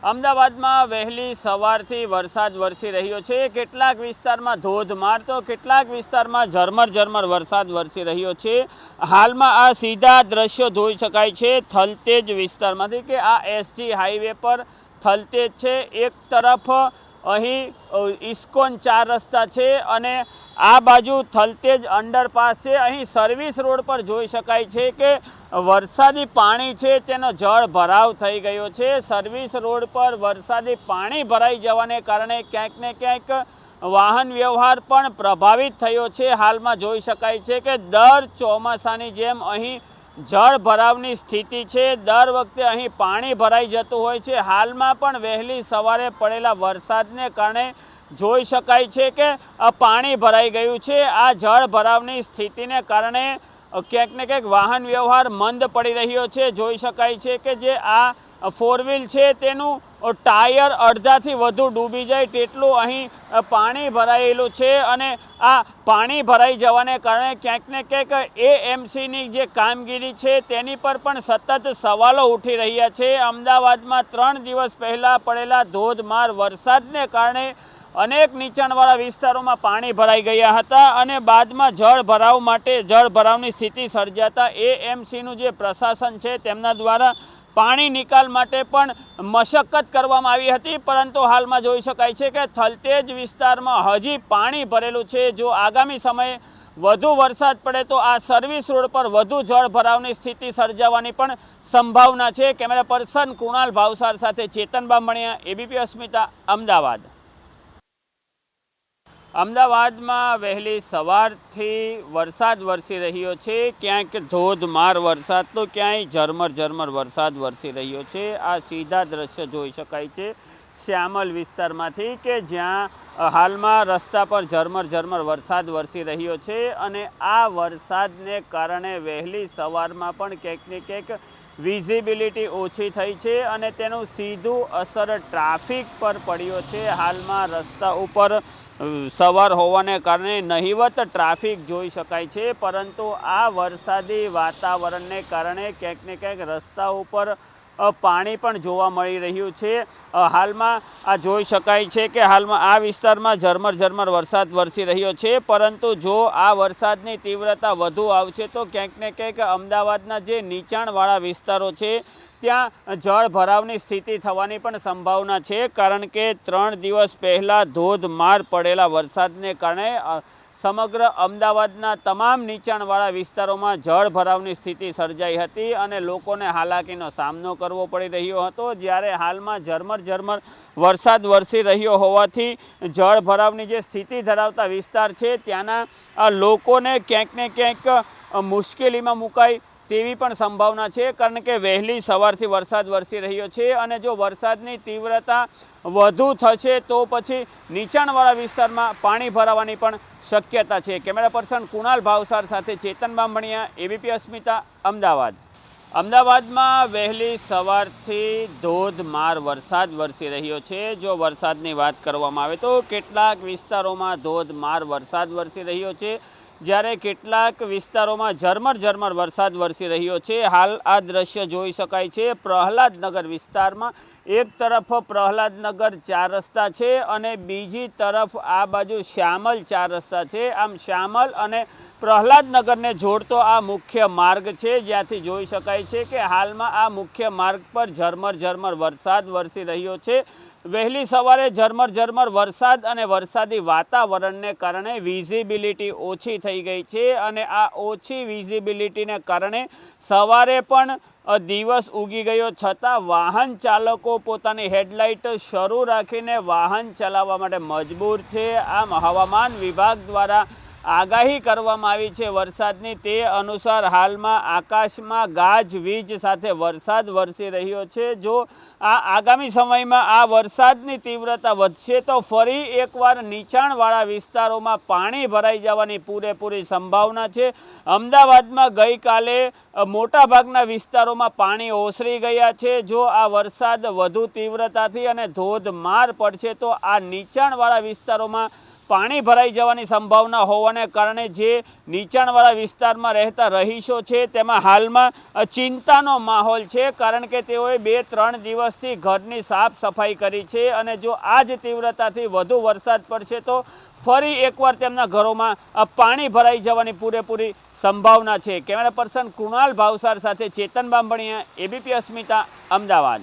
અમદાવાદમાં વહેલી સવારથી વરસાદ વરસી રહ્યો છે। કેટલાક વિસ્તારમાં ધોધમાર તો કેટલાક વિસ્તારમાં ઝરમર વરસાદ વરસી રહ્યો છે। હાલમાં આ સીધા દ્રશ્યો જોઈ શકાય છે થલતેજ વિસ્તારમાંથી કે આ એસજી હાઈવે પર થલતેજ છે। એક તરફ અહીં ઇસ્કોન 4 રસ્તા છે અને આ બાજુ થલતેજ અંડરપાસ છે। અહીં સર્વિસ રોડ પર જોઈ શકાય છે કે વરસાદી પાણી છે તેનો જળ ભરાવ થઈ ગયો છે। સર્વિસ રોડ પર વરસાદી પાણી ભરાઈ જવાને કારણે ક્યાંક ને ક્યાંક વાહન વ્યવહાર પણ પ્રભાવિત થયો છે। હાલમાં જોઈ શકાય છે કે દર ચોમાસાની જેમ અહીં જળ ભરાવની સ્થિતિ છે। દર વખતે અહીં પાણી ભરાઈ જતું હોય છે। હાલમાં પણ વહેલી સવારે પડેલા વરસાદને કારણે જોઈ શકાય છે કે પાણી ભરાઈ ગયું છે। આ જળ ભરાવની સ્થિતિને કારણે ક્યાંક ને ક્યાંક વાહન વ્યવહાર મંદ પડી રહ્યો છે। જોઈ શકાય છે કે જે આ 4 વ્હીલ છે તેનું ટાયર અડધાથી વધુ ડૂબી જાય તેટલું અહીં પાણી ભરાયેલું છે અને આ પાણી ભરાઈ જવાને કારણે ક્યાંક ને ક્યાંક એએમસીની જે કામગીરી છે તેની પર પણ સતત સવાલો ઉઠી રહ્યા છે। અમદાવાદમાં 3 દિવસ પહેલાં પડેલા ધોધમાર વરસાદને કારણે અનેક નીચાણવાળા વિસ્તારોમાં પાણી ભરાઈ ગયા હતા અને બાદમાં જળ ભરાવની સ્થિતિ સર્જાતા એએમસીનું જે પ્રશાસન છે તેમના દ્વારા પાણી નિકાલ માટે પણ મશક્કત કરવામાં આવી હતી, પરંતુ હાલમાં જોઈ શકાય છે કે થલતેજ વિસ્તારમાં હજી પાણી ભરેલું છે। જો આગામી સમયે વધુ વરસાદ પડે તો આ સર્વિસ રોડ પર વધુ જળ ભરાવની સ્થિતિ સર્જાવાની પણ સંભાવના છે। કેમેરા પર્સન કુણાલ ભાવસાર સાથે ચેતન બામણિયા, એબીપી અસ્મિતા, અમદાવાદ। અમદાવાદમાં વહેલી સવારથી વરસાદ વરસી રહ્યો છે। ક્યાંક ધોધમાર વરસાદ તો ક્યાંય ઝરમર વરસાદ વરસી રહ્યો છે। આ સીધા દ્રશ્ય જોઈ શકાય છે શ્યામલ વિસ્તારમાંથી કે જ્યાં હાલમાં રસ્તા પર ઝરમર વરસાદ વરસી રહ્યો છે અને આ વરસાદને કારણે વહેલી સવારમાં પણ ક્યાંક ને ક્યાંક વિઝિબિલિટી ઓછી થઈ છે અને તેનું સીધું અસર ટ્રાફિક પર પડ્યો છે। હાલમાં રસ્તા ઉપર સવાર હોવાને કારણે નહિવત ટ્રાફિક જોઈ શકાય છે, પરંતુ આ વરસાદી વાતાવરણને કારણે ક્યાંક ને ક્યાંક રસ્તા ઉપર પાણી પણ જોવા મળી રહ્યું છે। હાલમાં આ જોઈ શકાય છે કે હાલમાં આ વિસ્તારમાં ઝરમર વરસાદ વરસી રહ્યો છે, પરંતુ જો આ વરસાદની તીવ્રતા વધુ આવશે તો ક્યાંક ને ક્યાંક અમદાવાદના જે નીચાણવાળા વિસ્તારો છે ત્યાં જળ ભરાવની સ્થિતિ થવાની પણ સંભાવના છે, કારણ કે 3 દિવસ પહેલાં ધોધમાર પડેલા વરસાદને કારણે સમગ્ર અમદાવાદના તમામ નીચાણવાળા વિસ્તારોમાં જળ ભરાવની સ્થિતિ સર્જાઈ હતી અને લોકોને હાલાકીનો સામનો કરવો પડી રહ્યો હતો। જ્યારે હાલમાં ઝરમર વરસાદ વરસી રહ્યો હોવાથી જળ ભરાવની જે સ્થિતિ ધરાવતા વિસ્તાર છે ત્યાંના લોકોને ક્યાંક ને ક્યાંક મુશ્કેલીમાં મુકાય તેવી પણ સંભાવના છે, કારણ કે વહેલી સવારથી વરસાદ વરસી રહ્યો છે અને જો વરસાદની તીવ્રતા વધુ થશે તો પછી નીચાણવાળા વિસ્તારમાં પાણી ભરાવાની પણ શક્યતા છે। કેમેરા પર્સન કુણાલ ભાવસાર સાથે ચેતન બામણિયા, એબીપી અસ્મિતા, અમદાવાદ। અમદાવાદમાં વહેલી સવારથી ધોધમાર વરસાદ વરસી રહ્યો છે। જો વરસાદની વાત કરવામાં આવે તો કેટલાક વિસ્તારોમાં ધોધમાર વરસાદ વરસી રહ્યો છે, જ્યારે કેટલાક વિસ્તારોમાં ઝરમર વરસાદ વરસી રહ્યો છે। હાલ આ દ્રશ્ય જોઈ શકાય છે પ્રહલાદનગર વિસ્તારમાં। એક તરફ પ્રહલાદનગર 4 રસ્તા છે અને બીજી તરફ આ બાજુ શ્યામલ 4 રસ્તા છે। આમ શ્યામલ અને પ્રહલાદનગરને જોડતો આ મુખ્ય માર્ગ છે, જ્યાંથી જોઈ શકાય છે કે હાલમાં આ મુખ્ય માર્ગ પર ઝરમર વરસાદ વરસી રહ્યો છે। વહેલી સવારે ઝરમર વરસાદ અને વરસાદી વાતાવરણને કારણે વિઝિબિલિટી ઓછી થઈ ગઈ છે અને આ ઓછી વિઝિબિલિટીને કારણે સવારે પણ દિવસ ઉગી ગયો છતાં વાહન ચાલકો પોતાની હેડલાઇટ શરૂ રાખીને વાહન ચલાવવા માટે મજબૂર છે। આમ હવામાન વિભાગ દ્વારા આગાહી કરવામાં આવી છે વરસાદની, તે અનુસાર હાલમાં આકાશમાં ગાજવીજ સાથે વરસાદ વરસી રહ્યો છે। જો આગામી સમયમાં આ વરસાદની તીવ્રતા વધશે તો ફરી એકવાર નીચાણવાળા વિસ્તારોમાં પાણી ભરાઈ જવાની પૂરેપૂરી સંભાવના છે। અમદાવાદમાં ગઈકાલે મોટાભાગના વિસ્તારોમાં પાણી ઓસરી ગયા છે। જો આ વરસાદ વધુ તીવ્રતાથી અને ધોધમાર પડશે તો આ નીચાણવાળા વિસ્તારોમાં પાણી ભરાઈ જવાની સંભાવના હોવાને કારણે જે નીચાણવાળા વિસ્તારમાં રહેતા રહીશો છે તેમાં હાલમાં ચિંતાનો માહોલ છે, કારણ કે તેઓએ 2-3 દિવસથી ઘરની સાફ સફાઈ કરી છે અને જો આ જ તીવ્રતાથી વધુ વરસાદ પડશે તો ફરી એકવાર તેમના ઘરોમાં પાણી ભરાઈ જવાની પૂરેપૂરી સંભાવના છે। કેમેરા પર્સન કૃણાલ ભાવસાર સાથે ચેતન બામણિયા, ABP અસ્મિતા, અમદાવાદ।